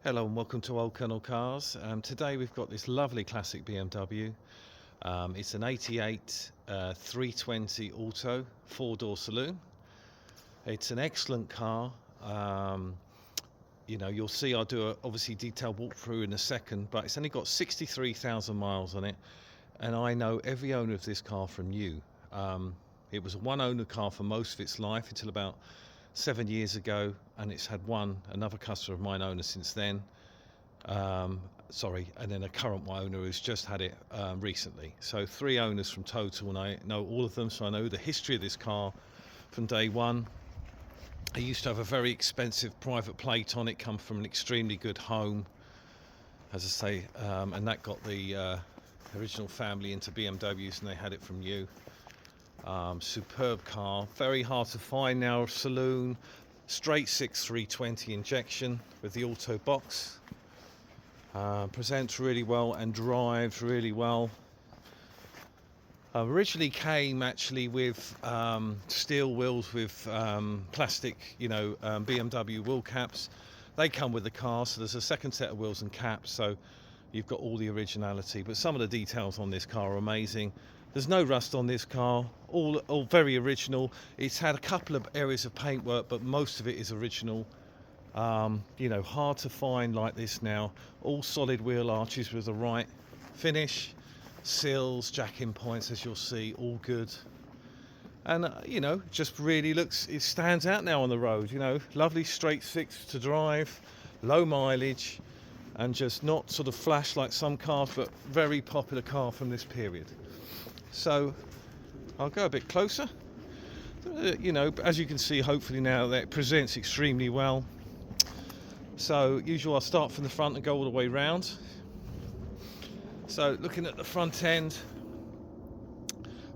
Hello and welcome to Old Colonel Cars. Today we've got this lovely classic BMW. It's an 88 320 Auto 4-door saloon. It's an excellent car. You'll see I'll do a obviously detailed walkthrough in a second, but it's only got 63,000 miles on it, and I know every owner of this car from new. It was a one owner car for most of its life until about 7 years ago, and it's had another customer of mine owner since then. And then a current owner who's just had it recently. So 3 owners from total, and I know all of them, so I know the history of this car from day one. I used to have a very expensive private plate on it, come from an extremely good home, as I say, and that got the original family into BMWs, and they had it from new. Superb car, very hard to find now. Saloon, straight 6 320 injection with the auto box. Presents really well and drives really well. Originally came actually with steel wheels with plastic, BMW wheel caps. They come with the car, so there's a second set of wheels and caps, so you've got all the originality. But some of the details on this car are amazing. There's no rust on this car, all very original. It's had a couple of areas of paintwork, but most of it is original. Hard to find like this now. All solid wheel arches with the right finish, sills, jack-in points, as you'll see, all good. And just really it stands out now on the road. Lovely straight 6 to drive, low mileage, and just not sort of flash like some cars, but very popular car from this period. So I'll go a bit closer. As you can see, hopefully now that it presents extremely well. So usual, I'll start from the front and go all the way round. So looking at the front end,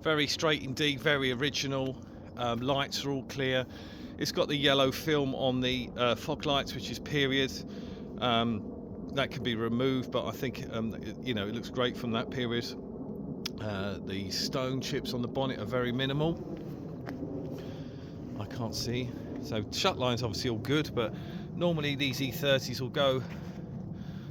very straight indeed, very original. Lights are all clear. It's got the yellow film on the fog lights, which is period. That can be removed, but I think it looks great from that period. The stone chips on the bonnet are very minimal. I can't see. So shut line's obviously all good, but normally these E30s will go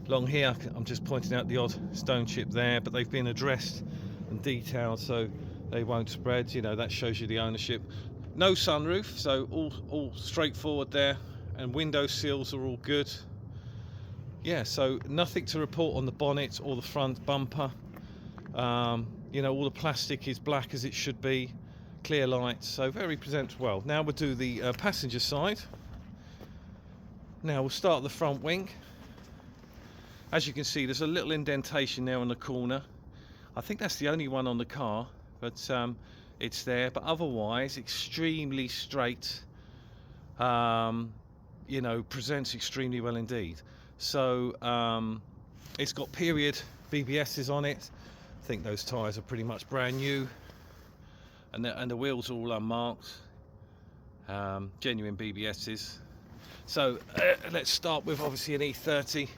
along here. I'm just pointing out the odd stone chip there, but they've been addressed and detailed, so they won't spread. That shows you the ownership. No sunroof, so all straightforward there, and window seals are all good. Yeah, so nothing to report on the bonnet or the front bumper. All the plastic is black as it should be, clear lights, so very presents well. Now we'll do the passenger side. Now we'll start at the front wing. As you can see, there's a little indentation there on the corner. I think that's the only one on the car, but it's there. But otherwise, extremely straight. Presents extremely well indeed. So it's got period BBSs on it. I think those tyres are pretty much brand new, and the wheels are all unmarked, genuine BBSs. So let's start with obviously an E30.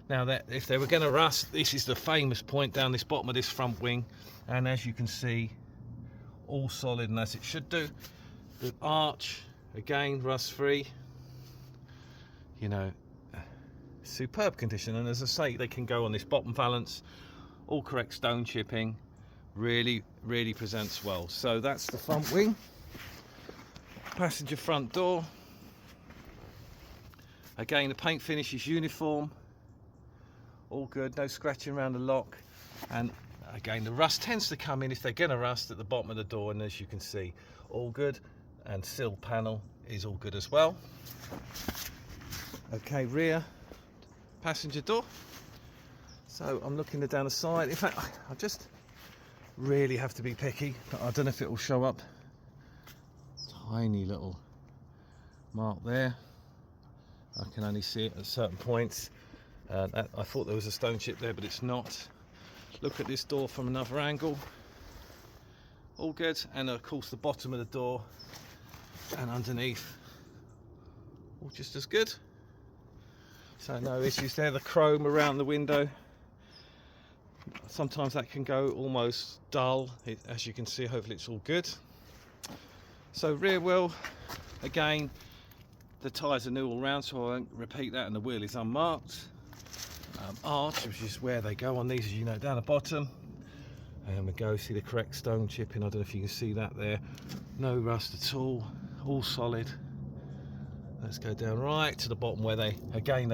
Now, that if they were going to rust, this is the famous point down this bottom of this front wing, and as you can see, all solid and as it should do. The arch, again, rust free. Superb condition, and as I say, they can go on this bottom valance. All correct stone chipping, really presents well. So that's the front wing. Passenger front door. Again, the paint finish is uniform, all good, no scratching around the lock. And again, the rust tends to come in, if they're going to rust, at the bottom of the door, and as you can see, all good. And sill panel is all good as well. Okay, rear passenger door. So I'm looking down the side. In fact, I just really have to be picky, but I don't know if it will show up. Tiny little mark there. I can only see it at certain points. I thought there was a stone chip there, but it's not. Look at this door from another angle. All good. And of course the bottom of the door and underneath, all just as good. So no issues there. The chrome around the window, sometimes that can go almost dull. As you can see, hopefully it's all good. So rear wheel, again, The tyres are new all round, so I won't repeat that, and the wheel is unmarked. Arch, which is where they go on these, as you know, down the bottom. And we go, see the correct stone chipping. I don't know if you can see that there. No rust at all solid. Let's go down right to the bottom where they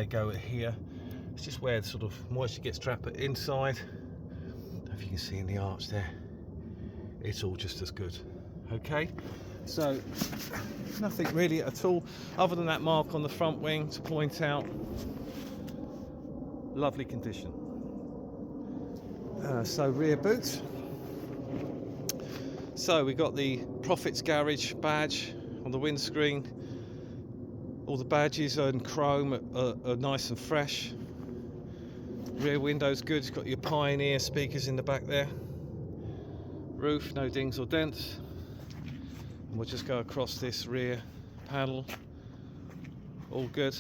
go here. It's just where the sort of moisture gets trapped inside. I don't know if you can see in the arch there. It's all just as good. Okay, so nothing really at all other than that mark on the front wing to point out. Lovely condition. So rear boot. So we got the Profits Garage badge on the windscreen. All the badges are in chrome, are nice and fresh. Rear window's good. It's got your Pioneer speakers in the back there. Roof, no dings or dents. And we'll just go across this rear panel. All good.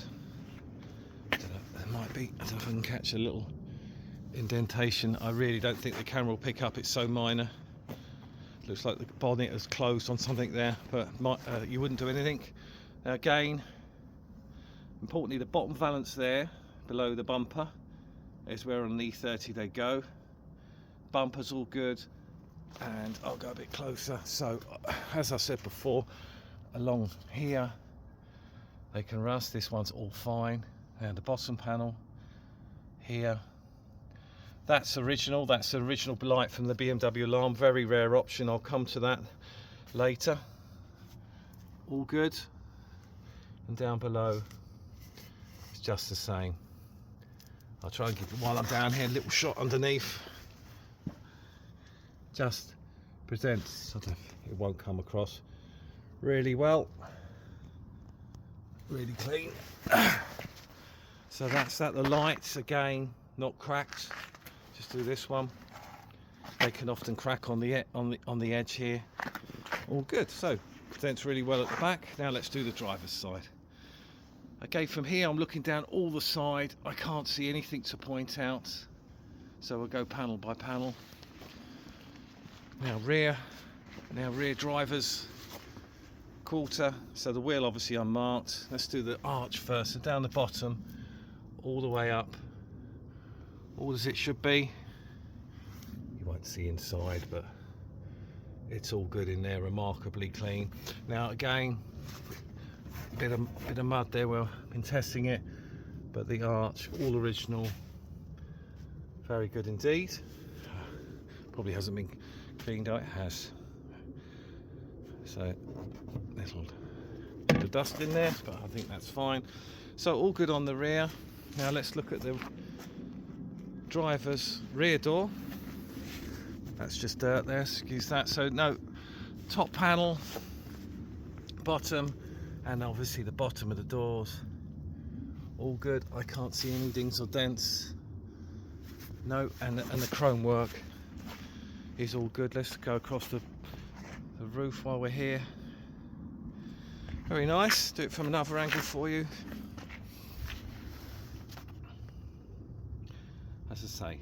There might be, I don't know if I can catch a little indentation. I really don't think the camera will pick up, it's so minor. Looks like the bonnet has closed on something there, but you wouldn't do anything. Again, importantly, the bottom valance there below the bumper is where on the E30 they go. Bumper's all good, and I'll go a bit closer. So as I said before, along here they can rust. This one's all fine. And the bottom panel here, that's original. That's the original light from the BMW alarm. Very rare option. I'll come to that later. All good. And down below, it's just the same. I'll try and give you, while I'm down here, a little shot underneath. Just presents, I don't know if it won't come across really well. Really clean. So that's that. The lights, again, not cracked. Just do this one. They can often crack on the edge here. All good. So presents really well at the back. Now let's do the driver's side. Okay, from here I'm looking down all the side. I can't see anything to point out. So we'll go panel by panel. Now rear driver's quarter. So the wheel obviously unmarked. Let's do the arch first. So down the bottom, all the way up, all as it should be. You won't see inside, but it's all good in there, remarkably clean. Now again, a bit of mud there. We've been testing it, but the arch, all original, very good indeed. Probably hasn't been cleaned out. It has. So little bit of dust in there, but I think that's fine. So all good on the rear. Now let's look at the driver's rear door. That's just dirt there, excuse that. So no, top panel, bottom, and obviously the bottom of the doors. All good. I can't see any dings or dents. No, and the chrome work is all good. Let's go across the roof while we're here. Very nice. Do it from another angle for you. As I say,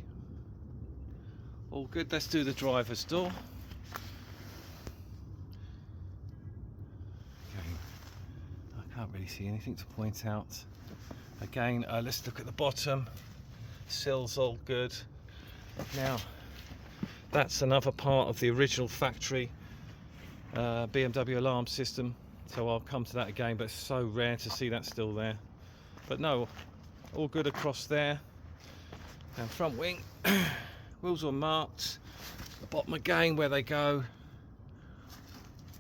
all good. Let's do the driver's door. Again, I can't really see anything to point out. Again, let's look at the bottom. Sills all good. Now, that's another part of the original factory BMW alarm system. So I'll come to that again, but it's so rare to see that still there. But no, all good across there. And front wing, wheels are marked. The bottom again, where they go,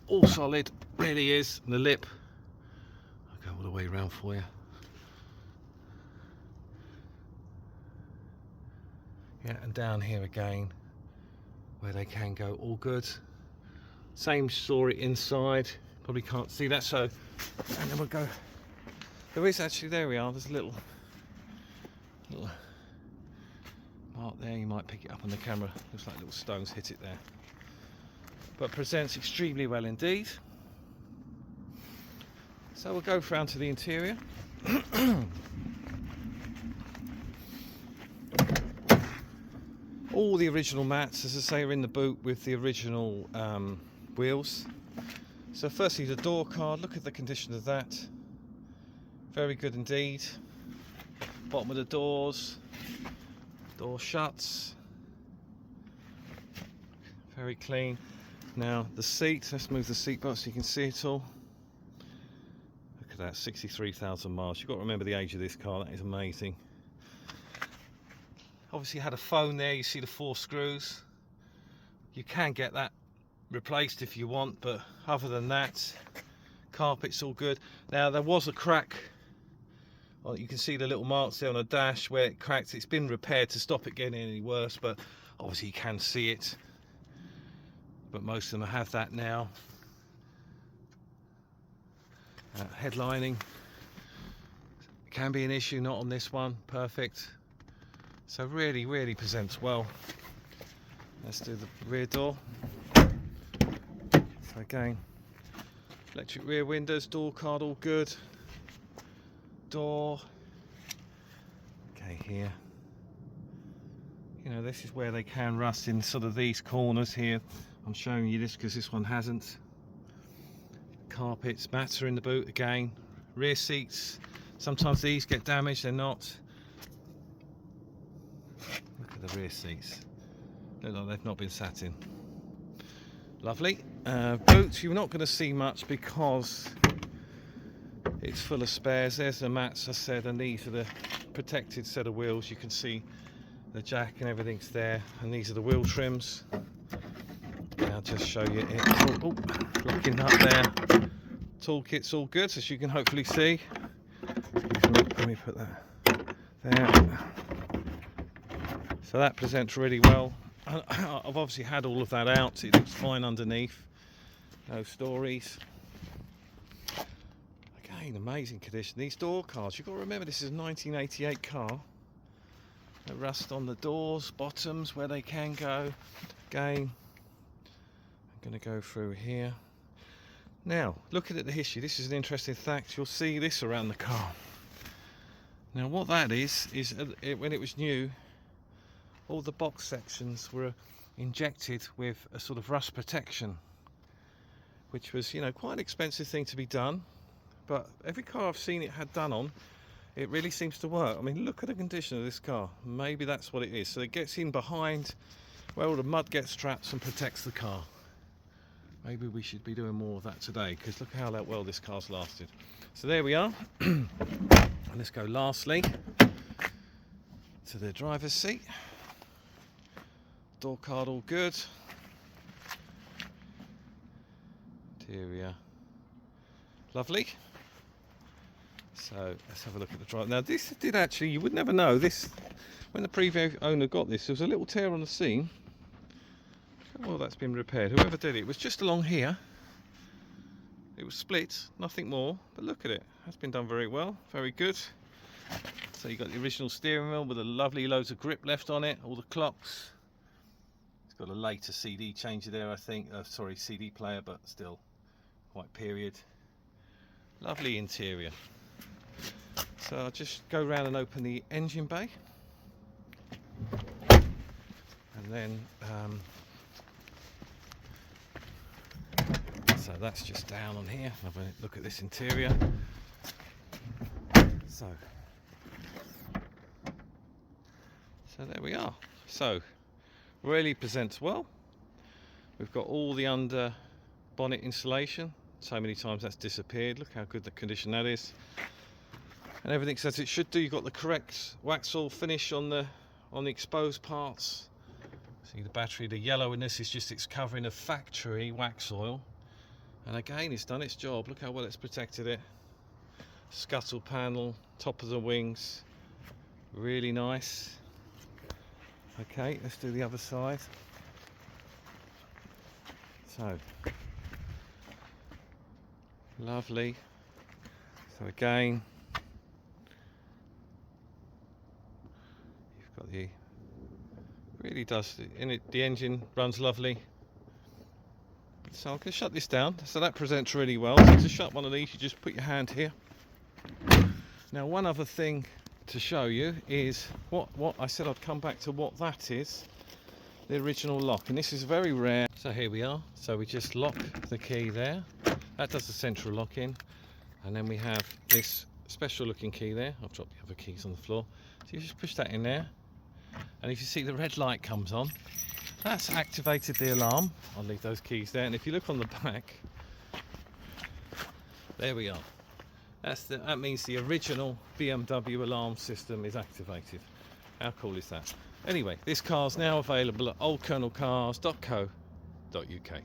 all solid, really is. And the lip, I'll go all the way around for you. Yeah, and down here again, where they can go, all good. Same story inside, probably can't see that, so, and then we'll go, there is actually, there we are, there's a little mark there. You might pick it up on the camera, looks like little stones hit it there, but presents extremely well indeed. So we'll go round to the interior. All the original mats, as I say, are in the boot with the original wheels. So firstly, the door card, look at the condition of that. Very good indeed. Bottom of the doors, door shuts, very clean. Now the seat, let's move the seat back so you can see it all. Look at that, 63,000 miles. You've got to remember the age of this car, that is amazing. Obviously had a phone there, you see the 4 screws. You can get that replaced if you want, but other than that, carpet's all good. Now there was a crack. Well, you can see the little marks there on the dash where it cracked. It's been repaired to stop it getting any worse, but obviously you can see it. But most of them have that now. Headlining can be an issue, not on this one. Perfect. So really, really presents well. Let's do the rear door. So again, electric rear windows, door card all good. Door. Okay, here. You know, this is where they can rust in sort of these corners here. I'm showing you this because this one hasn't. Carpets, mats are in the boot again. Rear seats, sometimes these get damaged, they're not. Look at the rear seats. Look like they've not been sat in. Lovely. Boots, you're not going to see much because it's full of spares. There's the mats I said, and these are the protected set of wheels. You can see the jack and everything's there, and these are the wheel trims. I'll just show you it. Oh, locking up there. Toolkit's all good, as you can hopefully see. Let me put that there. So that presents really well. I've obviously had all of that out. It looks fine underneath. No stories. Again, amazing condition. These door cards, you've got to remember this is a 1988 car. No rust on the doors, bottoms where they can go. Again, I'm going to go through here. Now, looking at the history, this is an interesting fact. You'll see this around the car. Now, what that is when it was new, all the box sections were injected with a sort of rust protection, which was, you know, quite an expensive thing to be done. But every car I've seen it had done on, it really seems to work. I mean, look at the condition of this car. Maybe that's what it is. So it gets in behind where all the mud gets trapped and protects the car. Maybe we should be doing more of that today, because look how well this car's lasted. So there we are. And let's go lastly to the driver's seat. Door card all good. Interior lovely. So let's have a look at the drive. Now this did actually, you would never know this, when the previous owner got this, there was a little tear on the seam. Well, that's been repaired. Whoever did it was just along here. It was split, nothing more, but look at it. That's been done very well, very good. So you got the original steering wheel with a lovely loads of grip left on it, all the clocks. It's got a later CD changer there, I think. Sorry, CD player, but still quite period. Lovely interior. So I'll just go around and open the engine bay. And then so that's just down on here. Have a look at this interior. So there we are. So really presents well. We've got all the under bonnet insulation. So many times that's disappeared. Look how good the condition that is. And everything's as it should do. You've got the correct Waxall finish on the exposed parts. See the battery, the yellow in this is just it's covering a factory wax oil. And again, it's done its job. Look how well it's protected it. Scuttle panel, top of the wings, really nice. Okay, let's do the other side. So, lovely. So again, you've got the, really does, in it, the engine runs lovely. So I'm going to shut this down. So that presents really well. So to shut one of these, you just put your hand here. Now one other thing to show you is what I said I'd come back to what that is. The original lock, and this is very rare. So here we are. So we just lock the key there. That does the central lock in. And then we have this special looking key there. I'll drop the other keys on the floor. So you just push that in there, and if you see the red light comes on, that's activated the alarm. I'll leave those keys there, and if you look on the back, there we are. That means the original BMW alarm system is activated. How cool is that? Anyway, this car's now available at oldcolonelcars.co.uk.